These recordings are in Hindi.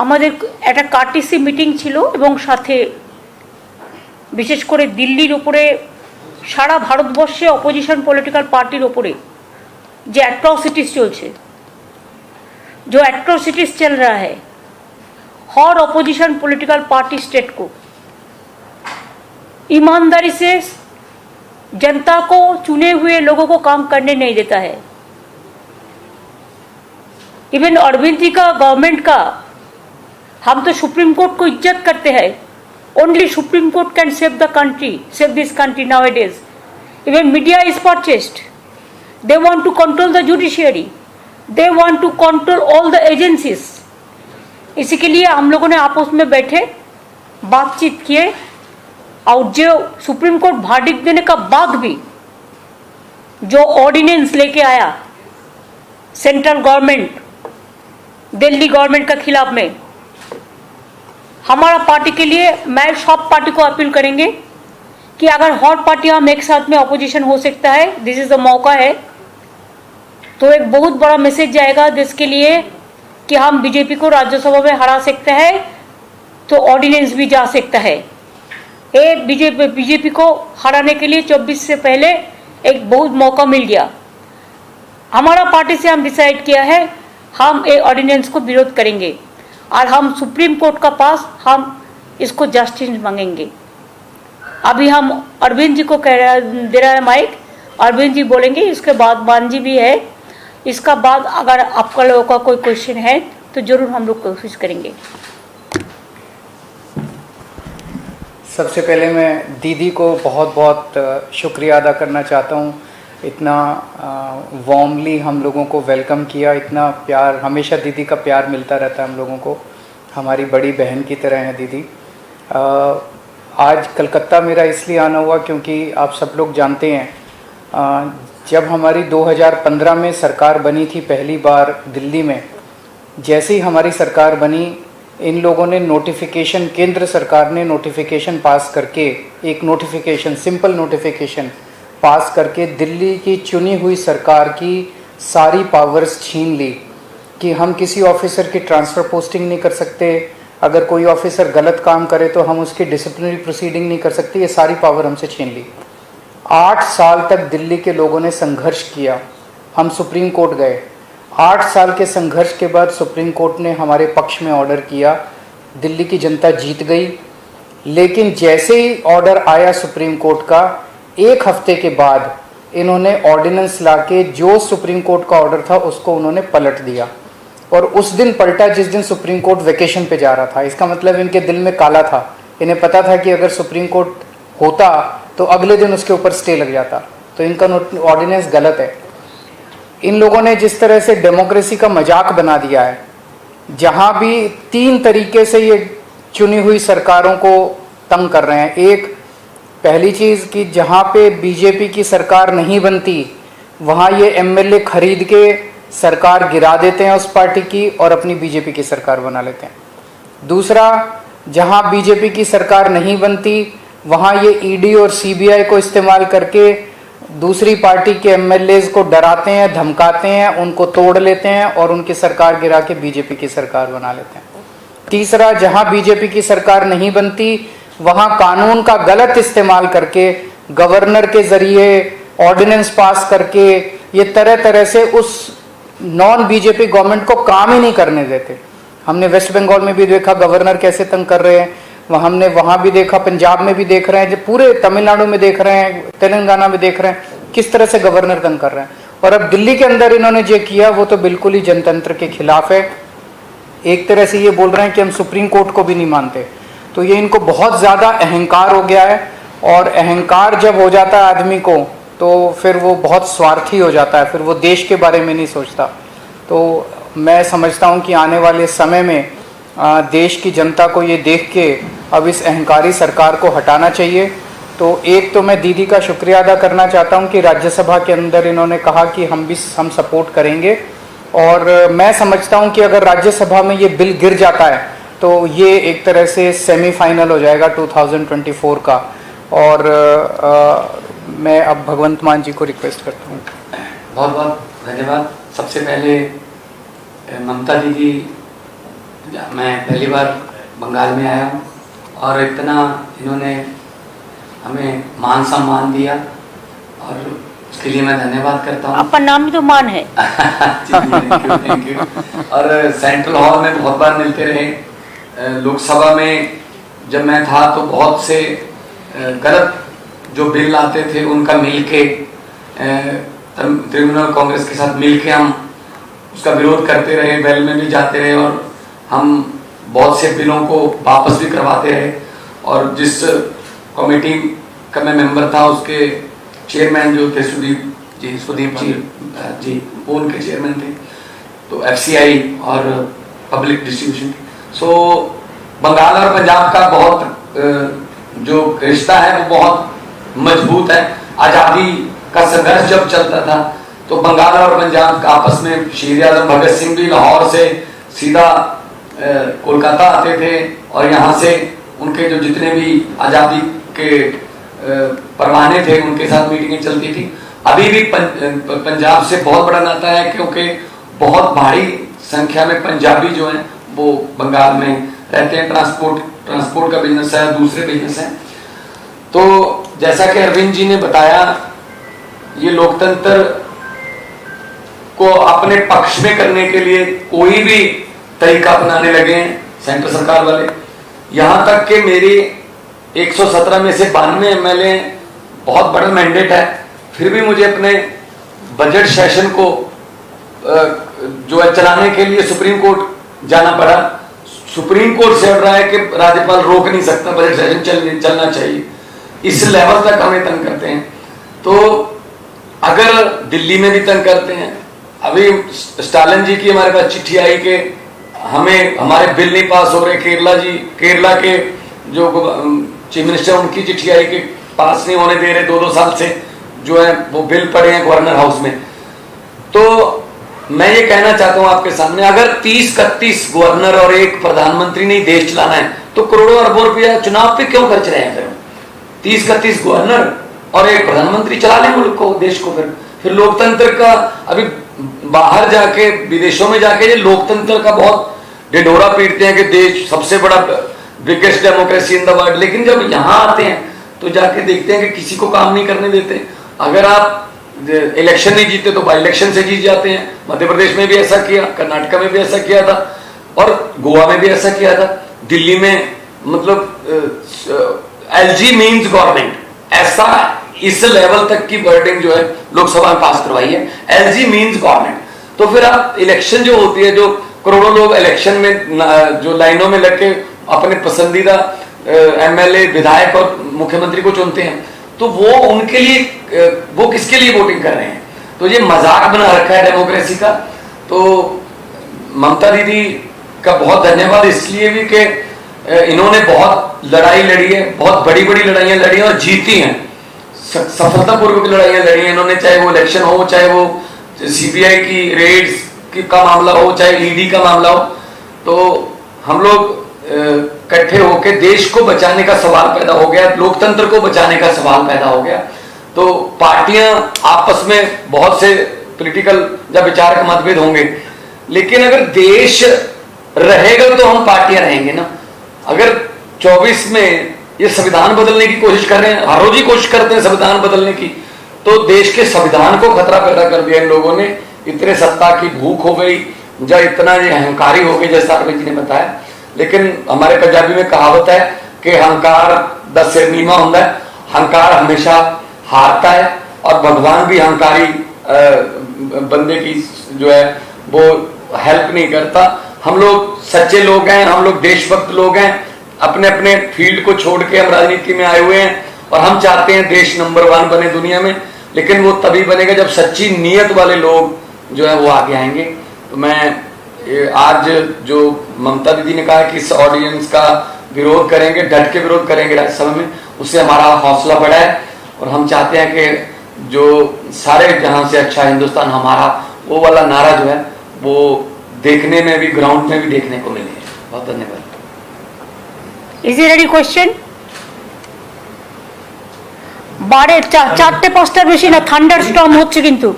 আমাদের একটা কার্টিসি মিটিং ছিল এবং সাথে বিশেষ করে দিল্লির উপরে সারা ভারতবর্ষে অপোজিশন পলিটিক্যাল পার্টির ওপরে जो एट्रोसिटीज चलছে जो एट्रोसिटीज चल रहा है हर ऑपोजिशन पॉलिटिकल पार्टी स्टेट को ईमानदारी से जनता को चुने हुए लोगों को काम करने नहीं देता है। इवन अरविंद जी का गवर्नमेंट का हम तो सुप्रीम कोर्ट को इज्जत करते हैं। Only supreme court can save the country, save this country now it is. Even media is purchased. They want to control the judiciary. They want to control all the agencies. इसी के लिए हम लोगों ने आपस में बैठे बातचीत किए और जो सुप्रीम कोर्ट वर्डिक्ट देने का बाद भी जो ऑर्डिनेंस लेके आया सेंट्रल गवर्नमेंट दिल्ली गवर्नमेंट का खिलाफ में, हमारा पार्टी के लिए मैं सब पार्टी को अपील करेंगे कि अगर हर पार्टी हम एक साथ में अपोजिशन हो सकता है, दिस इज द मौका है, तो एक बहुत बड़ा मैसेज जाएगा देश के लिए कि हम बीजेपी को राज्यसभा में हरा सकते हैं, तो ऑर्डिनेंस भी जा सकता है। ये बीजेपी को हराने के लिए 24 से पहले एक बहुत मौका मिल गया। हमारा पार्टी से हम डिसाइड किया है हम ये ऑर्डिनेंस को विरोध करेंगे और हम सुप्रीम कोर्ट का पास हम इसको जस्टिस मांगेंगे। अभी हम अरविंद जी को दे रहा है माइक, अरविंद जी बोलेंगे, इसके बाद मान जी भी है। इसका बाद अगर आपका लोगों का कोई क्वेश्चन है तो जरूर हम लोग कोशिश करेंगे। सबसे पहले मैं दीदी को बहुत बहुत शुक्रिया अदा करना चाहता हूँ। इतना वार्मली हम लोगों को वेलकम किया, इतना प्यार, हमेशा दीदी का प्यार मिलता रहता है हम लोगों को, हमारी बड़ी बहन की तरह है दीदी। आज कलकत्ता मेरा इसलिए आना हुआ क्योंकि आप सब लोग जानते हैं जब हमारी 2015 में सरकार बनी थी पहली बार दिल्ली में, जैसे ही हमारी सरकार बनी इन लोगों ने नोटिफिकेशन, केंद्र सरकार ने नोटिफिकेशन पास करके, एक नोटिफिकेशन, सिंपल नोटिफिकेशन पास करके दिल्ली की चुनी हुई सरकार की सारी पावर्स छीन ली कि हम किसी ऑफिसर की ट्रांसफ़र पोस्टिंग नहीं कर सकते, अगर कोई ऑफिसर गलत काम करे तो हम उसकी डिसिप्लिनरी प्रोसीडिंग नहीं कर सकते, ये सारी पावर हमसे छीन ली। 8 साल तक दिल्ली के लोगों ने संघर्ष किया, हम सुप्रीम कोर्ट गए। 8 साल के संघर्ष के बाद सुप्रीम कोर्ट ने हमारे पक्ष में ऑर्डर किया, दिल्ली की जनता जीत गई। लेकिन जैसे ही ऑर्डर आया सुप्रीम कोर्ट का, 1 हफ्ते के बाद इन्होंने ऑर्डिनेंस लाके जो सुप्रीम कोर्ट का ऑर्डर था उसको उन्होंने पलट दिया, और उस दिन पलटा जिस दिन सुप्रीम कोर्ट वेकेशन पे जा रहा था। इसका मतलब इनके दिल में काला था, इन्हें पता था कि अगर सुप्रीम कोर्ट होता तो अगले दिन उसके ऊपर स्टे लग जाता, तो इनका ऑर्डिनेंस गलत है। इन लोगों ने जिस तरह से डेमोक्रेसी का मजाक बना दिया है, जहाँ भी 3 तरीके से ये चुनी हुई सरकारों को तंग कर रहे हैं। एक, पहली चीज़ कि जहाँ पे बीजेपी की सरकार नहीं बनती वहाँ ये एमएलए खरीद के सरकार गिरा देते हैं उस पार्टी की और अपनी बीजेपी की सरकार बना लेते हैं। दूसरा, जहाँ बीजेपी की सरकार नहीं बनती वहाँ ये ईडी और सीबीआई को इस्तेमाल करके दूसरी पार्टी के एमएलएज को डराते हैं, धमकाते हैं, उनको तोड़ लेते हैं और उनकी सरकार गिरा के बीजेपी की सरकार बना लेते हैं। तीसरा, जहाँ बीजेपी की सरकार नहीं बनती वहाँ कानून का गलत इस्तेमाल करके गवर्नर के जरिए ऑर्डिनेंस पास करके ये तरह तरह से उस नॉन बीजेपी गवर्नमेंट को काम ही नहीं करने देते। हमने वेस्ट बंगाल में भी देखा गवर्नर कैसे तंग कर रहे हैं, हमने वहाँ भी देखा, पंजाब में भी देख रहे हैं, पूरे तमिलनाडु में देख रहे हैं, तेलंगाना में देख रहे हैं किस तरह से गवर्नर तंग कर रहे हैं। और अब दिल्ली के अंदर इन्होंने जो किया वो तो बिल्कुल ही जनतंत्र के खिलाफ है। एक तरह से ये बोल रहे हैं कि हम सुप्रीम कोर्ट को भी नहीं मानते, तो ये इनको बहुत ज़्यादा अहंकार हो गया है। और अहंकार जब हो जाता है आदमी को तो फिर वो बहुत स्वार्थी हो जाता है, फिर वो देश के बारे में नहीं सोचता। तो मैं समझता हूँ कि आने वाले समय में देश की जनता को ये देख के अब इस अहंकारी सरकार को हटाना चाहिए। तो एक तो मैं दीदी का शुक्रिया अदा करना चाहता हूँ कि राज्यसभा के अंदर इन्होंने कहा कि हम सपोर्ट करेंगे, और मैं समझता हूँ कि अगर राज्यसभा में ये बिल गिर जाता है तो ये एक तरह से सेमीफाइनल हो जाएगा 2024 का। और मैं अब भगवंत मान जी को रिक्वेस्ट करता हूँ। बहुत बहुत धन्यवाद। सबसे पहले ममता दीदी मैं पहली बार बंगाल में आया हूँ और इतना इन्होंने हमें मान सम्मान दिया और उसके लिए मैं धन्यवाद करता हूँ। आपका नाम भी तो मान है। Thank you. और सेंट्रल हॉल में बहुत बार मिलते रहे। लोकसभा में जब मैं था तो बहुत से गलत जो बिल आते थे उनका मिलके तृणमूल कांग्रेस के साथ मिलके हम उसका विरोध करते रहे, वेल में भी जाते रहे और हम बहुत से बिलों को वापस भी करवाते रहे। और जिस कमेटी का मैं मेंबर था उसके चेयरमैन जो थे सुदीप जी वो उनके चेयरमैन थे। तो FCI और पब्लिक डिस्ट्रीब्यूशन। सो बंगाल और पंजाब का बहुत जो रिश्ता है वो बहुत मजबूत है। आज़ादी का संघर्ष जब चलता था तो बंगाल और पंजाब का आपस में शहीद आजम भगत सिंह भी लाहौर से सीधा कोलकाता आते थे और यहाँ से उनके जो जितने भी आज़ादी के परवाने थे उनके साथ मीटिंगें चलती थी। अभी भी पंजाब से बहुत बड़ा नाता है क्योंकि बहुत भारी संख्या में पंजाबी जो हैं वो बंगाल में रहते हैं। ट्रांसपोर्ट का बिजनेस है, दूसरे बिजनेस हैं। तो जैसा कि अरविंद जी ने बताया, ये लोकतंत्र को अपने पक्ष में करने के लिए कोई भी तरीका अपनाने लगे हैं सेंटर सरकार वाले। यहाँ तक कि मेरी 117 में से 92 MLA बहुत बड़ा मैंडेट है, फिर भी मुझे अपने बजट सेशन को जो है चलाने के लिए सुप्रीम कोर्ट जाना पड़ा। सुप्रीम कोर्ट से अड़ रहा है कि राज्यपाल रोक नहीं सकता, बजट सेशन चलना चाहिए। इस लेवल तक हमें तंग करते हैं। तो अगर दिल्ली में भी तंग करते हैं, अभी स्टालिन जी की हमारे पास चिट्ठी आई कि हमें हमारे बिल नहीं पास हो रहे। केरला के जो चीफ मिनिस्टर उनकी चिट्ठी आई कि पास नहीं होने दे रहे, 2-2 साल से जो है वो बिल पड़े हैं गवर्नर हाउस में। तो मैं ये कहना चाहता हूं आपके सामने, अगर 30-31 गवर्नर और एक प्रधानमंत्री ने देश चलाना है तो करोड़ों अरबों रुपया चुनाव पे क्यों खर्च रहे हैं? 30-31 गवर्नर और एक प्रधानमंत्री चला लें मुल्क को, देश को। फिर लोकतंत्र का अभी बाहर जाके विदेशों में जाके ये लोकतंत्र का बहुत ढिढोरा पीटते हैं कि देश सबसे बड़ा biggest democracy in the world, लेकिन जब यहाँ आते हैं तो जाके देखते हैं कि किसी को काम नहीं करने देते। अगर आप इलेक्शन नहीं जीते तो बाई इलेक्शन से जीत जाते हैं। मध्य प्रदेश में भी ऐसा किया, कर्नाटक में भी ऐसा किया था और गोवा में भी ऐसा किया था। दिल्ली में मतलब LG मीन्स गवर्नमेंट, ऐसा इस लेवल तक की वर्डिंग जो है लोकसभा में पास करवाई है, LG मीन्स गवर्नमेंट। तो फिर आप इलेक्शन जो होती है, जो करोड़ों लोग इलेक्शन में जो लाइनों में लग के अपने पसंदीदा MLA, विधायक और मुख्यमंत्री को चुनते हैं, तो वो उनके लिए वो किसके लिए वोटिंग कर रहे हैं? तो ये मजाक बना रखा है डेमोक्रेसी का। तो ममता दीदी का बहुत धन्यवाद इसलिए भी कि इन्होंने बहुत लड़ाई लड़ी है, बहुत बड़ी बड़ी लड़ाइयां लड़ी हैं और जीती हैं, सफलतापूर्वक लड़ाइयां लड़ी हैं इन्होंने। चाहे वो इलेक्शन हो, चाहे वो CBI की रेड्स का मामला हो, चाहे ED का मामला हो। तो हम लोग इकट्ठे होकर देश को बचाने का सवाल पैदा हो गया, लोकतंत्र को बचाने का सवाल पैदा हो गया। तो पार्टियां आपस में बहुत से पॉलिटिकल या विचारक मतभेद होंगे, लेकिन अगर देश रहेगा तो हम पार्टियां रहेंगे ना। अगर 24 में ये संविधान बदलने की कोशिश कर रहे हैं, हर रोज ही कोशिश करते हैं संविधान बदलने की, तो देश के संविधान को खतरा पैदा कर दिया इन लोगों ने। इतने सत्ता की भूख हो गई या इतना ये अहंकारी हो गए, जैसा अरविंद जी ने बताया। लेकिन हमारे पंजाबी में कहावत है कि हंकार दा सिर नीवा होता है, हंकार हमेशा हारता है और भगवान भी हंकारी बंदे की जो है वो हेल्प नहीं करता। हम लोग सच्चे लोग हैं, हम लोग देशभक्त लोग हैं, अपने अपने फील्ड को छोड़ के हम राजनीति में आए हुए हैं और हम चाहते हैं देश नंबर 1 बने दुनिया में। लेकिन वो तभी बनेगा जब सच्ची नीयत वाले लोग जो है वो आगे आएंगे। तो मैं आज जो ममता दीदी ने कहा कि इस ऑडियंस का विरोध करेंगे, डट के विरोध करेंगे राज्यसभा में, उससे हमारा हौसला बढ़ा है और हम चाहते हैं कि जो सारे जहां से अच्छा हिंदुस्तान हमारा, वो वाला नारा जो है वो देखने में भी, ग्राउंड में भी देखने को मिले। बहुत धन्यवाद। Is there any question? 4-5টার বেশি না, থান্ডার স্টর্ম হচ্ছে কিন্তু।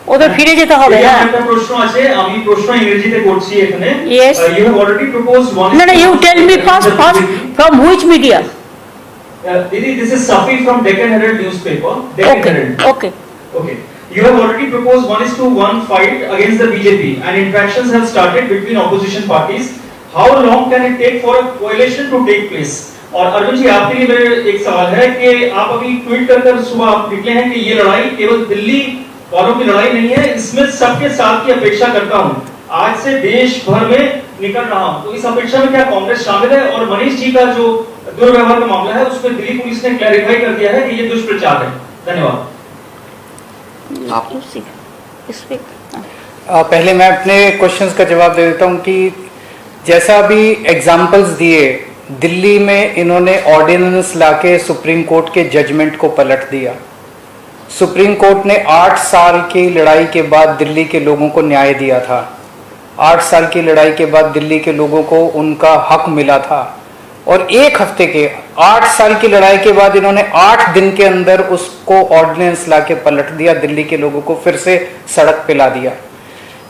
ওদের ফিরে যেতে হবে এই না একটা প্রশ্ন আছে, আমি প্রশ্ন ইংরেজিতে করছি এখানে। Yes. You have already proposed one. No, you tell me first from which media? Didi, this is Safi from Deccan Herald newspaper. Deccan Okay, Herald. okay. Okay. You have already proposed 1:1 fight against the BJP and interactions have started between opposition parties. How long can it take for a coalition to take place? और अरविंद जी आपके लिए मेरा एक सवाल है कि आप अभी ट्वीट कर सुबह आप निकले हैं कि ये लड़ाई केवल दिल्ली वालों की लड़ाई नहीं है, इसमें सबके साथ की अपेक्षा करता हूं। आज से देश भर में निकल रहा हूं, तो इस अपेक्षा में क्या कांग्रेस शामिल है? और मनीष जी का जो दुर्व्यवहार का मामला है उसमें दिल्ली पुलिस ने क्लैरिफाई कर दिया है कि ये दुष्प्रचार है। धन्यवाद। पहले मैं अपने क्वेश्चंस का जवाब दे देता हूं कि जैसा अभी एग्जाम्पल्स दिए, दिल्ली में इन्होंने ऑर्डिनेंस लाके सुप्रीम कोर्ट के जजमेंट को पलट दिया। सुप्रीम कोर्ट ने 8 साल की लड़ाई के बाद दिल्ली के लोगों को न्याय दिया था। 8 साल की लड़ाई के बाद दिल्ली के लोगों को उनका हक मिला था, और 1 हफ्ते के 8 साल की लड़ाई के बाद इन्होंने 8 दिन के अंदर उसको ऑर्डिनेंस लाके पलट दिया, दिल्ली के लोगों को फिर से सड़क पे ला दिया।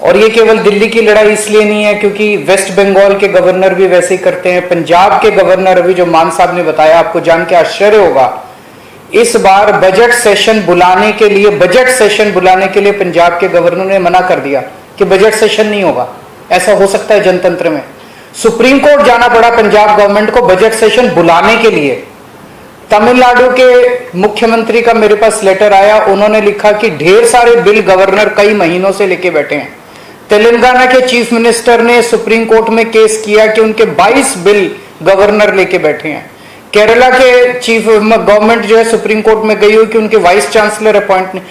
और ये केवल दिल्ली की लड़ाई इसलिए नहीं है क्योंकि वेस्ट बंगाल के गवर्नर भी वैसे ही करते हैं। पंजाब के गवर्नर अभी जो मान साहब ने बताया, आपको जान के आश्चर्य होगा, इस बार बजट सेशन बुलाने के लिए पंजाब के गवर्नर ने मना कर दिया कि बजट सेशन नहीं होगा। ऐसा हो सकता है जनतंत्र में? सुप्रीम कोर्ट जाना पड़ा पंजाब गवर्नमेंट को बजट सेशन बुलाने के लिए। तमिलनाडु के मुख्यमंत्री का मेरे पास लेटर आया, उन्होंने लिखा कि ढेर सारे बिल गवर्नर कई महीनों से लेके बैठे हैं। तेलंगाना के चीफ मिनिस्टर ने सुप्रीम कोर्ट में केस किया कि उनके 22 बिल गवर्नर लेके बैठे हैं। केरला के चीफ गवर्नमेंट जो है सुप्रीम कोर्ट में गई हुई कि उनके वाइस चांसलर अपॉइंट नहीं।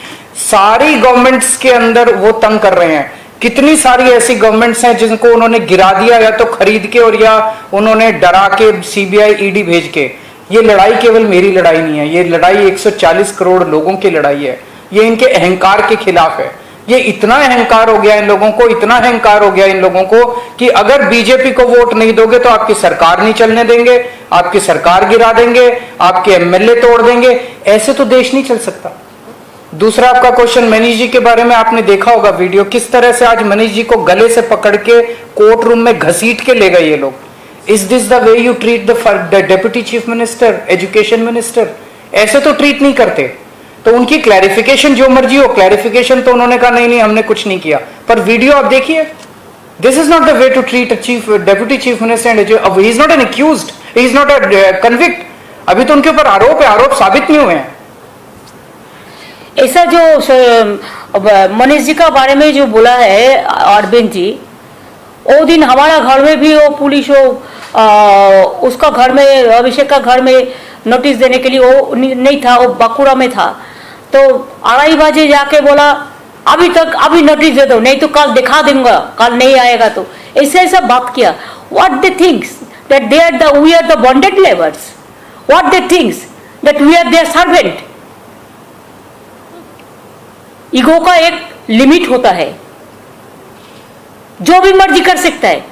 सारी गवर्नमेंट्स के अंदर वो तंग कर रहे हैं। कितनी सारी ऐसी गवर्नमेंट्स हैं जिनको उन्होंने गिरा दिया, या तो खरीद के और या उन्होंने डरा के सीबीआई ईडी भेज के। ये लड़ाई केवल मेरी लड़ाई नहीं है, ये लड़ाई 140 करोड़ लोगों की लड़ाई है। ये इनके अहंकार के खिलाफ है। ये इतना अहंकार हो गया इन लोगों को, इतना अहंकार हो गया इन लोगों को कि अगर बीजेपी को वोट नहीं दोगे तो आपकी सरकार नहीं चलने देंगे, आपकी सरकार गिरा देंगे, आपके एमएलए तोड़ देंगे। ऐसे तो देश नहीं चल सकता। दूसरा आपका क्वेश्चन मनीष जी के बारे में, आपने देखा होगा वीडियो, किस तरह से आज मनीष जी को गले से पकड़ के कोर्ट रूम में घसीट के ले गए ये लोग। Is this the way you treat the deputy chief minister, education minister? ऐसे तो ट्रीट नहीं करते। तो उनकी क्लैरिफिकेशन जो मर्जी हो, क्लैरिफिकेशन तो उन्होंने कहा नहीं हमने कुछ नहीं किया, पर वीडियो आप देखिए। This is not the way to treat a deputy chief minister and he is not an accused, he is not a convict. अभी तो उनके ऊपर आरोप साबित नहीं हुए हैं। ऐसा जो मनीष जी का बारे में जो बोला है अरविंद जी, वो दिन हमारा घर में भी वो पुलिस उसका घर में, अभिषेक का घर में नोटिस देने के लिए वो नहीं था, वो बांकुड़ा में था। तो 2:30 बजे जाके बोला अभी नोटिस दे दो, नहीं तो कल दिखा दूंगा, कल नहीं आएगा तो। ऐसा बात किया। What they thinks that we are the bonded labours, what they thinks that we are their servant. Ego का एक लिमिट होता है, जो भी मर्जी कर सकता है।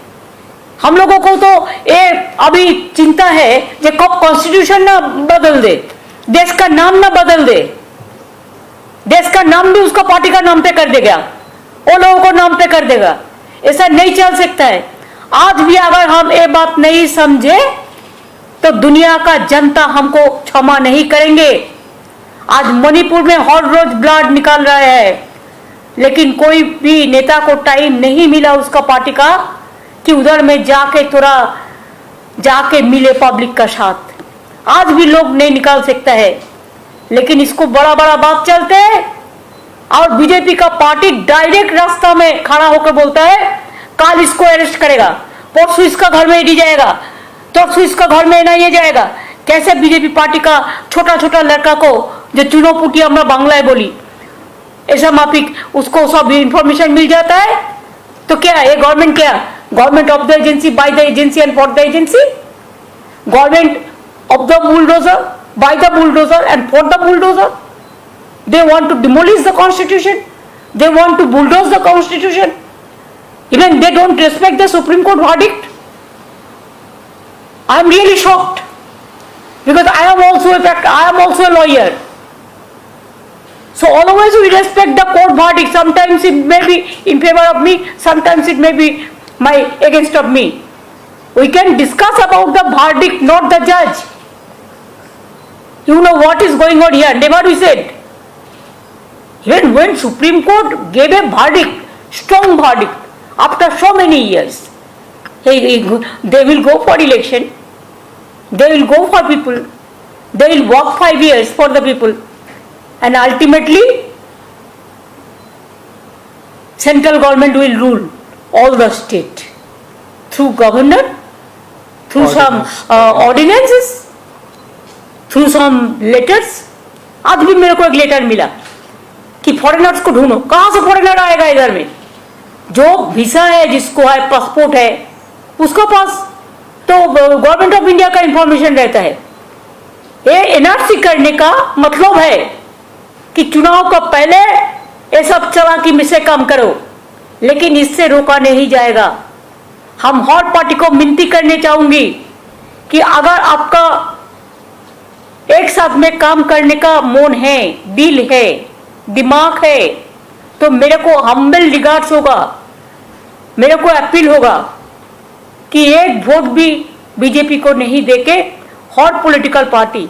हम लोगों को तो ये अभी चिंता है कि कब कॉन्स्टिट्यूशन ना बदल दे, देश का नाम ना बदल दे, देश का नाम भी उसका पार्टी का नाम पे कर देगा, वो लोगों को नाम पे कर देगा। ऐसा नहीं चल सकता है। आज भी अगर हम ये बात नहीं समझे तो दुनिया का जनता हमको क्षमा नहीं करेंगे। आज मणिपुर में हर रोज ब्लड निकाल रहा है, लेकिन कोई भी नेता को टाइम नहीं मिला उसका पार्टी का कि उधर में जाके मिले पब्लिक का साथ। आज भी लोग नहीं निकाल सकता है, लेकिन इसको बड़ा बात चलते हैं। और बीजेपी का पार्टी डायरेक्ट रास्ता में खड़ा होकर बोलता है कल इसको अरेस्ट करेगा, परसों इसका घर में ईडी जाएगा, परसों इसका घर में एनआईए जाएगा। कैसे बीजेपी पार्टी का छोटा लड़का को जो चुनौपुटी हमरा बांग्लाय बोली, ऐसा माफिक उसको सब इंफॉर्मेशन मिल जाता है। तो क्या ये गवर्नमेंट, क्या government of the agency, by the agency and for the agency? Government of the bulldozer, by the bulldozer and for the bulldozer? They want to demolish the constitution, they want to bulldoze the constitution, even they don't respect the Supreme Court verdict. I am really shocked, because I am also a lawyer. So always we respect the court verdict. Sometimes it may be in favor of me, sometimes it may be against of me. We can discuss about the verdict, not the judge. You know what is going on here? Never we said. Even when Supreme Court gave a verdict, strong verdict, after so many years, they will go for election, they will go for people, they will work 5 years for the people, and ultimately central government will rule all the state through governor, through some ordinances, through some letters. आज भी मेरे को एक लेटर मिला कि फॉरेनर्स को ढूंढो. कहां से फॉरेनर आएगा इधर में? जो वीसा है, जिसको है, पासपोर्ट है, उसका पास तो गवर्नमेंट ऑफ इंडिया का इंफॉर्मेशन रहता है. ये एनआरसी करने का मतलब है कि चुनाव का पहले ये सब चालाकी में से काम करो, लेकिन इससे रोका नहीं जाएगा. हम हर पार्टी को विनती करने चाहूंगी कि अगर आपका एक साथ में काम करने का मन है, दिल है, दिमाग है, तो मेरे को हम्बल रिगार्ड्स होगा, मेरे को अपील होगा कि एक वोट भी बीजेपी को नहीं देके हर political party,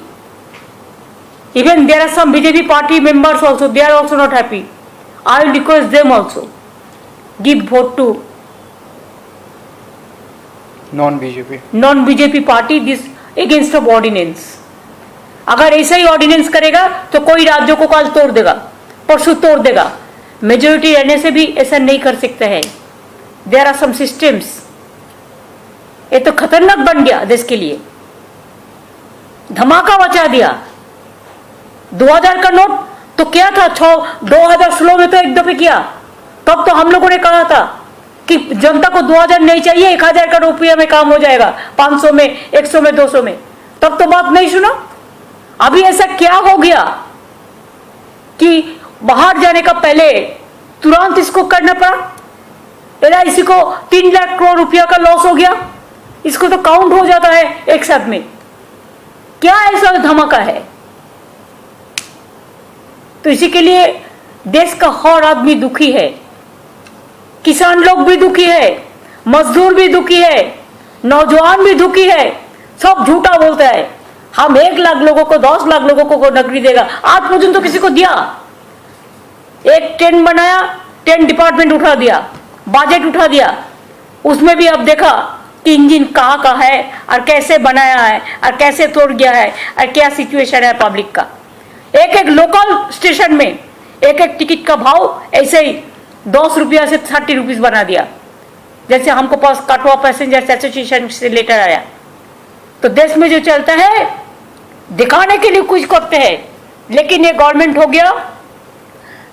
even there are some BJP party members also, they are also not happy. I will request them also give vote to non-BJP party this against of ordinance. अगर ऐसा ही ऑर्डिनेंस करेगा तो कोई राज्यों को कल तोड़ देगा, परसों तोड़ देगा. मेजोरिटी रहने से भी ऐसा नहीं कर सकते हैं. There are some systems. ये तो खतरनाक बन गया देश के लिए, धमाका मचा दिया. 2000 का नोट तो क्या था, 2016 में तो एक दफे किया. तब तो हम लोगों ने कहा था कि जनता को 2000 नहीं चाहिए, 1000 का रुपया में काम हो जाएगा, 500 में, 100 में, 200 में. तब तो बात नहीं सुना. अभी ऐसा क्या हो गया कि बाहर जाने का पहले तुरंत इसको करना पड़ा. इसी को 3 लाख करोड़ रुपया का लॉस हो गया. इसको तो काउंट हो जाता है एक साथ में. क्या ऐसा धमाका है? तो इसी के लिए देश का हर आदमी दुखी है. किसान लोग भी दुखी है, मजदूर भी दुखी है, नौजवान भी दुखी है. सब झूठा बोलता है. हम 1 लाख लोगों को, 10 लाख लोगों को नौकरी देगा. आज पर्यंत तो किसी को दिया? एक 10 बनाया, 10 डिपार्टमेंट उठा दिया, बजट उठा दिया. उसमें भी अब देखा कि इंजन कहाँ का है और कैसे बनाया है और कैसे तोड़ गया है और क्या सिचुएशन है पब्लिक का. एक लोकल स्टेशन में एक टिकट का भाव ऐसे ही 10 रुपया से 30 रुपीज बना दिया. जैसे हमको पास कटवा पैसेंजर्स एसोसिएशन से लेटर आया. तो देश में जो चलता है दिखाने के लिए कुछ करते हैं, लेकिन ये गवर्नमेंट हो गया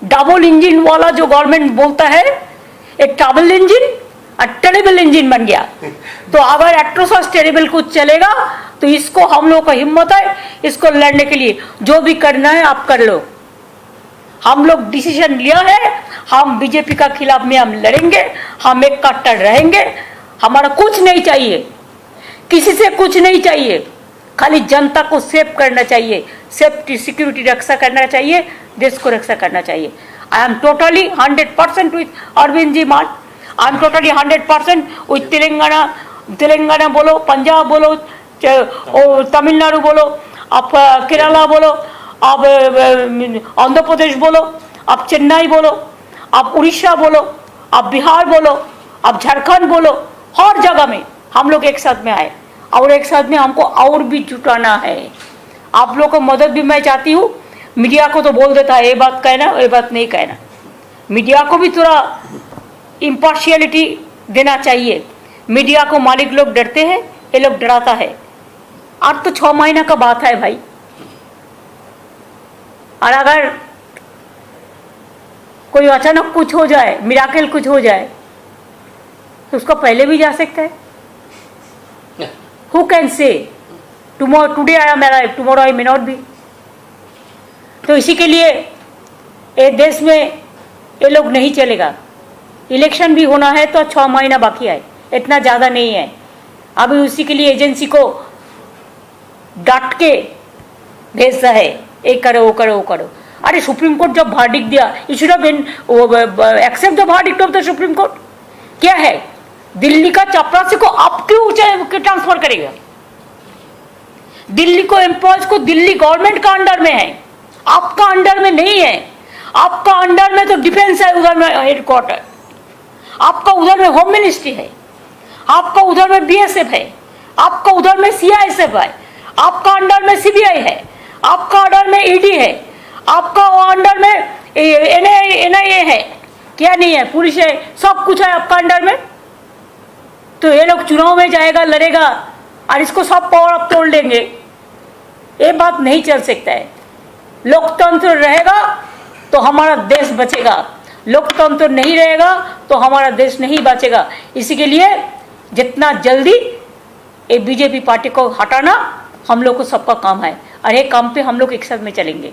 डबल इंजन वाला. जो गवर्नमेंट बोलता है एक डबल इंजन और टेरेबल इंजन बन गया. तो अगर एट्रोसस टेरेबल कुछ चलेगा तो इसको हम लोग का हिम्मत है इसको लड़ने के लिए. जो भी करना है आप कर लो. हम लोग डिसीजन लिया है, हम बीजेपी का खिलाफ में हम लड़ेंगे, हम एक कट्टर रहेंगे. हमारा कुछ नहीं चाहिए, किसी से कुछ नहीं चाहिए, खाली जनता को सेव करना चाहिए, सेफ्टी सिक्योरिटी रक्षा करना चाहिए, देश को रक्षा करना चाहिए. I am totally 100% with Arvind ji Mann. I am totally 100% with Telangana बोलो, पंजाब बोलो, तमिलनाडु बोलो, आप केरला बोलो, आप आंध्र प्रदेश बोलो, आप चेन्नई बोलो, आप उड़ीसा बोलो, आप बिहार बोलो, आप झारखंड बोलो. हर जगह में हम लोग एक साथ में आए और एक साथ में हमको और भी जुटाना है. आप लोग को मदद भी मैं चाहती हूँ. मीडिया को तो बोल देता है ये बात कहना, ये बात नहीं कहना. मीडिया को भी थोड़ा इम्पार्शियलिटी देना चाहिए. मीडिया को मालिक लोग डरते हैं, ये लोग डराता है. आज तो 6 महीना का बात है भाई. और अगर कोई अचानक कुछ हो जाए, मिराकल कुछ हो जाए, तो उसको पहले भी जा सकता है. Who can say? Today I am alive, tomorrow I may not be. तो इसी के लिए ये देश में ये लोग नहीं चलेगा. इलेक्शन भी होना है तो 6 महीना बाकी है, इतना ज़्यादा नहीं है. अभी उसी के लिए एजेंसी को डांट के भेजता है, ये करो वो करो वो करो. अरे सुप्रीम कोर्ट जब वर्डिक्ट दिया, you should have accept the verdict of the supreme court. क्या है, दिल्ली का चपरासी को आप क्यों ट्रांसफर करेगा? दिल्ली को एम्प्लॉयज को दिल्ली गवर्नमेंट का अंडर में है, आपका अंडर में नहीं है। आपका अंडर में तो डिफेंस है, उधर में हेडक्वार्टर, आपका उधर में होम मिनिस्ट्री है, आपका उधर में बीएसएफ है, आपका उधर में सीआईएसएफ है, आपका अंडर में सीबीआई है, आपका अंडर में ईडी है, आपका अंडर में एनआईए है, क्या नहीं है, पुलिस है, सब कुछ है आपका अंडर में। तो ये लोग चुनाव में जाएगा, लड़ेगा और इसको सब पावर आप तोड़ देंगे, ये बात नहीं चल सकता है। लोकतंत्र रहेगा तो हमारा देश बचेगा, लोकतंत्र नहीं रहेगा तो हमारा देश नहीं बचेगा। इसी के लिए जितना जल्दी ये बीजेपी पार्टी को हटाना हम लोग को सबका काम है, और ये काम पे हम लोग एक साथ में चलेंगे।